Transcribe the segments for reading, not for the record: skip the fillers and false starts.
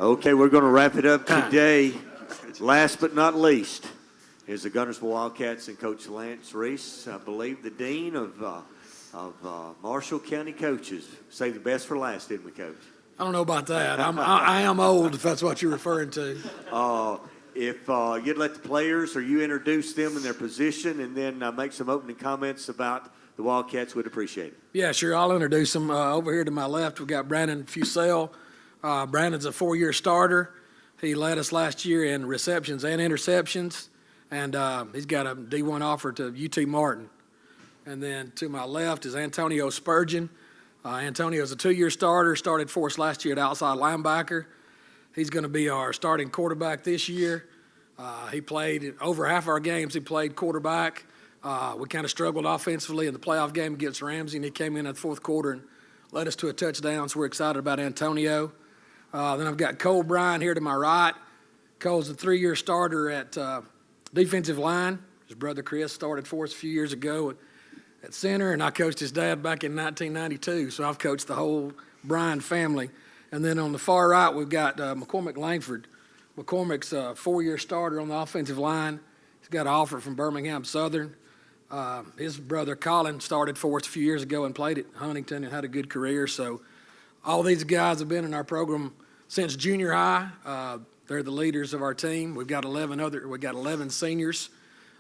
Okay, we're going to wrap it up today. Last but not least is the Guntersville Wildcats and Coach Lance Reese, I believe the Dean of Marshall County Coaches. Save the best for last, didn't we, Coach? I don't know about that. I am old, if that's what you're referring to. If you'd let the players or you introduce them in their position and then make some opening comments about the Wildcats, we'd appreciate it. Yeah, sure. I'll introduce them. Over here to my left, we've got Bryan Fusell. Brandon's a 4-year starter. He led us last year in receptions and interceptions, and he's got a D1 offer to UT Martin. And then to my left is Antonio Spurgeon. Antonio's a 2-year starter, started for us last year at outside linebacker. He's going to be our starting quarterback this year. He played over half our games. He played quarterback. We kind of struggled offensively in the playoff game against Ramsey, and he came in the fourth quarter and led us to a touchdown, so we're excited about Antonio. Then I've got Cole Bryan here to my right. Cole's a 3-year starter at defensive line. His brother Chris started for us a few years ago at center, and I coached his dad back in 1992, so I've coached the whole Bryan family. And then on the far right, we've got Mccormick Langford. McCormick's a 4-year starter on the offensive line. He's got an offer from Birmingham Southern. His brother Colin started for us a few years ago and played at Huntington and had a good career. So all these guys have been in our program since junior high. They're the leaders of our team. We've got 11 seniors.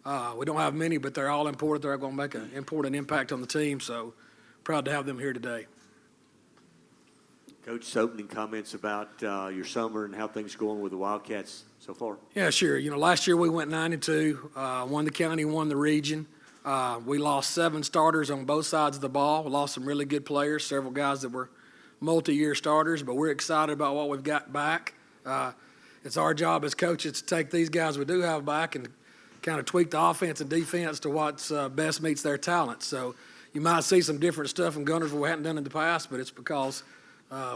We don't have many, but they're all important. They're going to make an important impact on the team. So proud to have them here today. Coach, opening comments about your summer and how things are going with the Wildcats so far. Yeah, sure. You know, last year we went 9-2, won the county, won the region. We lost 7 starters on both sides of the ball. We lost some really good players, several guys that were multi-year starters, but we're excited about what we've got back. It's our job as coaches to take these guys we do have back and kind of tweak the offense and defense to what's best meets their talents. So you might see some different stuff in Guntersville we hadn't done in the past, but it's because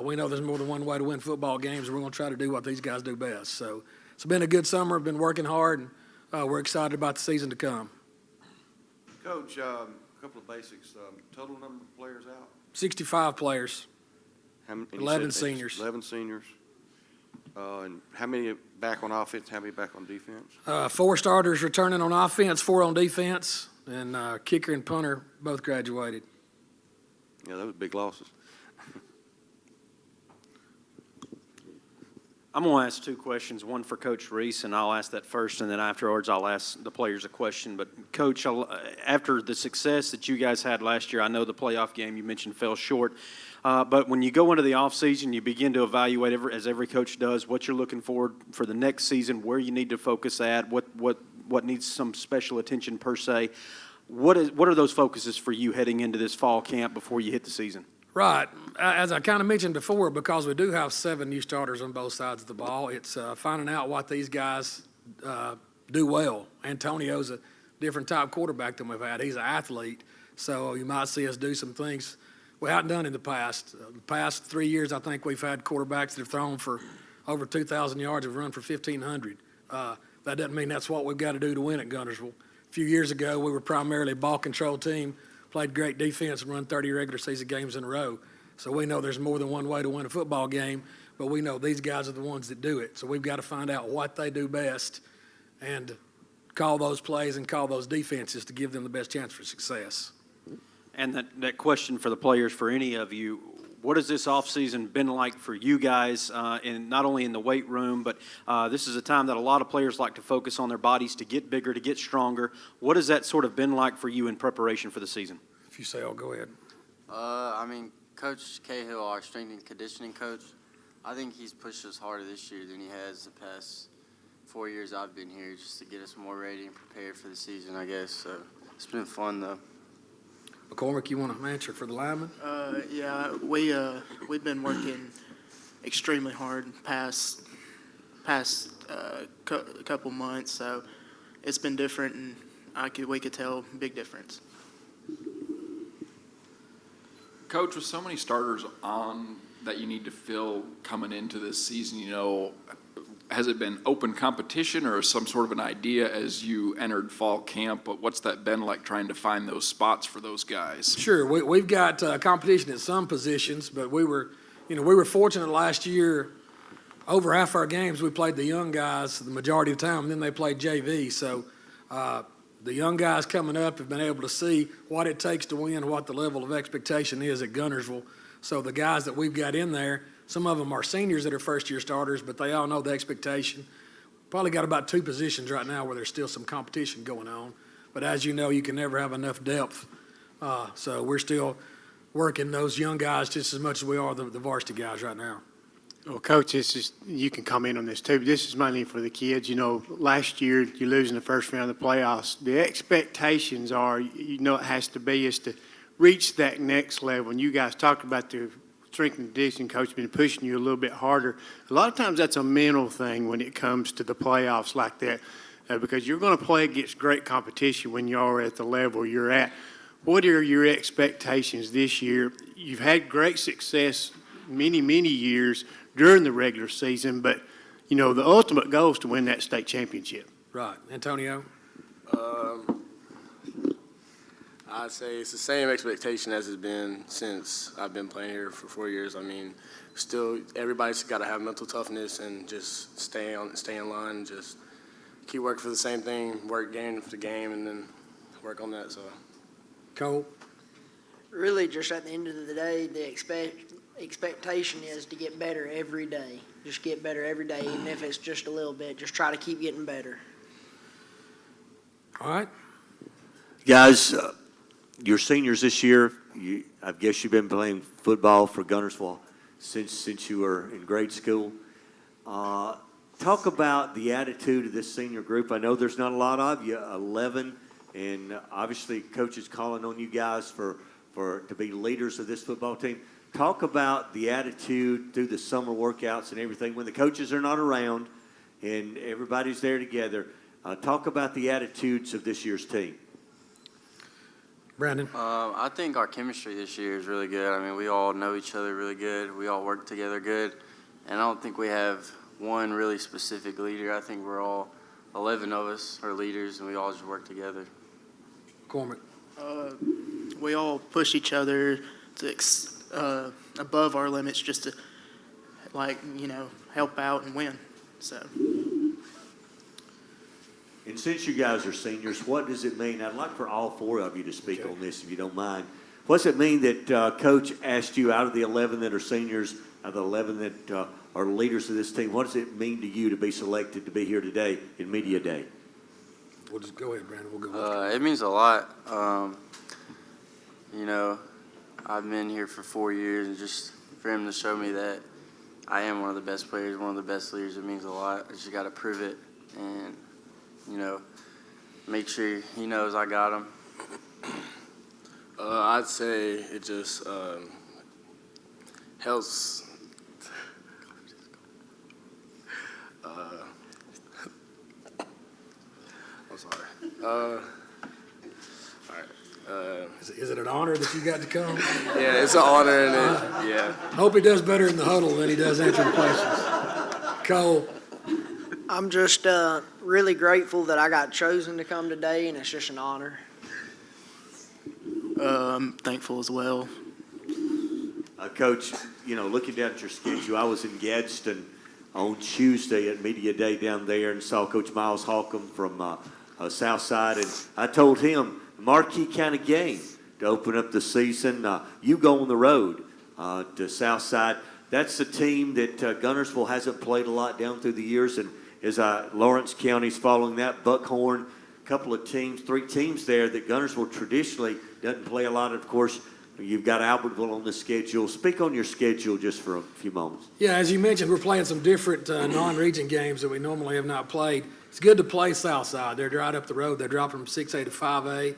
we know there's more than one way to win football games, and we're going to try to do what these guys do best. So it's been a good summer. We've been working hard, and we're excited about the season to come. Coach, a couple of basics. Total number of players out? 65 players, 11 seniors. 11 seniors. And how many back on offense, how many back on defense? 4 starters returning on offense, 4 on defense, and kicker and punter both graduated. Yeah, those were big losses. I'm going to ask 2 questions, one for Coach Reese, and I'll ask that first, and then afterwards I'll ask the players a question. But, Coach, after the success that you guys had last year, I know the playoff game you mentioned fell short, but when you go into the offseason, you begin to evaluate, as every coach does, what you're looking for the next season, where you need to focus at, what needs some special attention per se. What are those focuses for you heading into this fall camp before you hit the season? Right. As I kind of mentioned before, because we do have 7 new starters on both sides of the ball, it's finding out what these guys do well. Antonio's a different type quarterback than we've had. He's an athlete, so you might see us do some things we haven't done in the past. The past 3 years, I think we've had quarterbacks that have thrown for over 2,000 yards, have run for 1,500. That doesn't mean that's what we've got to do to win at Guntersville. A few years ago, we were primarily a ball control team, played great defense and run 30 regular season games in a row. So we know there's more than one way to win a football game, but we know these guys are the ones that do it. So we've got to find out what they do best and call those plays and call those defenses to give them the best chance for success. And that question for the players, for any of you, what has this offseason been like for you guys, not only in the weight room, but this is a time that a lot of players like to focus on their bodies to get bigger, to get stronger. What has that sort of been like for you in preparation for the season? If you say, I'll go ahead. Coach Cahill, our strength and conditioning coach, I think he's pushed us harder this year than he has the past 4 years I've been here, just to get us more ready and prepared for the season, I guess. So it's been fun, though. McCormick, you want to answer for the lineman? Yeah, we've been working extremely hard past couple months, so it's been different, and we could tell big difference. Coach, with so many starters on that you need to fill coming into this season, has it been open competition or some sort of an idea as you entered fall camp? But what's that been like trying to find those spots for those guys? Sure, we've got competition at some positions, but we were fortunate last year over half our games, we played the young guys the majority of the time, and then they played JV. So the young guys coming up have been able to see what it takes to win, what the level of expectation is at Guntersville. So the guys that we've got in there, some of them are seniors that are first-year starters, but they all know the expectation. Probably got about 2 positions right now where there's still some competition going on. But as you know, you can never have enough depth. So we're still working those young guys just as much as we are the varsity guys right now. Well, Coach, this is, you can comment on this too, but this is mainly for the kids. You know, last year you lose in the first round of the playoffs. The expectations are, you know, it has to be is to reach that next level. And you guys talked about the strength and conditioning coach been pushing you a little bit harder. A lot of times that's a mental thing when it comes to the playoffs like that, because you're going to play against great competition when you are at the level you're at. What are your expectations this year? You've had great success many, many years during the regular season, but, you know, the ultimate goal is to win that state championship. Right. Antonio? I'd say it's the same expectation as it's been since I've been playing here for 4 years. I mean, still, everybody's got to have mental toughness and just stay in line, and just keep working for the same thing, work game after game, and then work on that. So, Cole? Really, just at the end of the day, the expectation is to get better every day. Just get better every day, even if it's just a little bit. Just try to keep getting better. All right. Guys, you're seniors this year. I guess you've been playing football for Guntersville since you were in grade school. Talk about the attitude of this senior group. I know there's not a lot of you, 11, and obviously Coach is calling on you guys to be leaders of this football team. Talk about the attitude through the summer workouts and everything when the coaches are not around and everybody's there together. Talk about the attitudes of this year's team. Brandon? I think our chemistry this year is really good. I mean, we all know each other really good. We all work together good. And I don't think we have one really specific leader. I think we're all 11 of us are leaders, and we all just work together. McCormick? We all push each other to above our limits just to, like, you know, help out and win. So. And since you guys are seniors, what does it mean? I'd like for all 4 of you to speak on this, if you don't mind. What does it mean that Coach asked you, out of the 11 that are seniors, out of the 11 that are leaders of this team, what does it mean to you to be selected to be here today in Media Day? We'll just go ahead, Brandon. We'll go. It means a lot. You know, I've been here for 4 years, and just for him to show me that I am one of the best players, one of the best leaders, it means a lot. I just got to prove it and, you know, make sure he knows I got him. I'd say it just helps. I'm sorry. All right. Is it an honor that you got to come? Yeah, it's an honor, and yeah. Hope he does better in the huddle than he does answering questions. Cole? I'm just really grateful that I got chosen to come today, and it's just an honor. I'm thankful as well. Coach, you know, looking down at your schedule, I was in Gadsden on Tuesday at Media Day down there and saw Coach Miles Holcomb from Southside, and I told him, marquee kind of game to open up the season. You go on the road to Southside. That's a team that Guntersville hasn't played a lot down through the years, and as Lawrence County's following that, Buckhorn, a couple of teams, 3 teams there that Guntersville traditionally doesn't play a lot. Of course, you've got Albertville on the schedule. Speak on your schedule just for a few moments. Yeah, as you mentioned, we're playing some different non-region games that we normally have not played. It's good to play Southside. They're right up the road. They're dropping from 6A to 5A.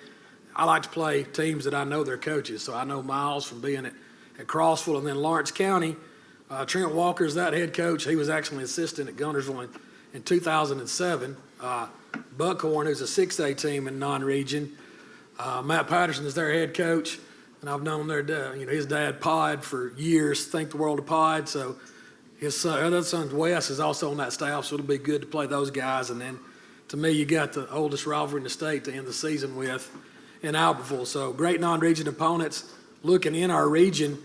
I like to play teams that I know their coaches. So I know Miles from being at Crossville, and then Lawrence County. Trent Walker's that head coach. He was actually an assistant at Guntersville in 2007. Buckhorn, who's a 6A team in non-region. Matt Patterson is their head coach, and I've known his dad Pod for years. Think the world of Pod. So his other son Wes is also on that staff, so it'll be good to play those guys. And then, to me, you got the oldest rivalry in the state to end the season with in Albertville. So great non-region opponents. Looking in our region,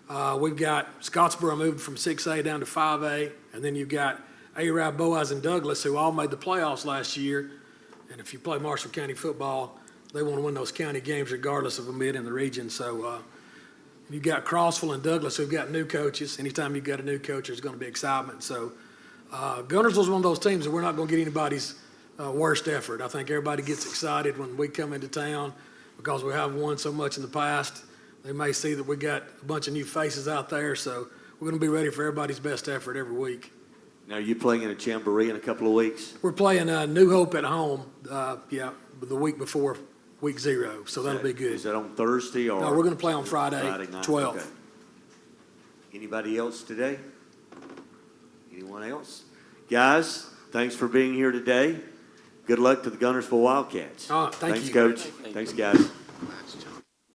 We've got Scottsboro moved from 6A down to 5A, and then you've got A-Rab, Boaz, and Douglas, who all made the playoffs last year. And if you play Marshall County football, they want to win those county games regardless of them being in the region. So you've got Crossville and Douglas who've got new coaches. Anytime you've got a new coach, there's going to be excitement. So Guntersville's one of those teams that we're not going to get anybody's worst effort. I think everybody gets excited when we come into town because we have won so much in the past. They may see that we got a bunch of new faces out there, so we're going to be ready for everybody's best effort every week. Now, are you playing in a jamboree in a couple of weeks? We're playing New Hope at home, the week before week 0, so that'll be good. Is that on Thursday or? No, we're going to play on Friday night? 12th. Okay. Anybody else today? Anyone else? Guys, thanks for being here today. Good luck to the Guntersville Wildcats. Thank Thanks, you. Coach. Thanks, guys.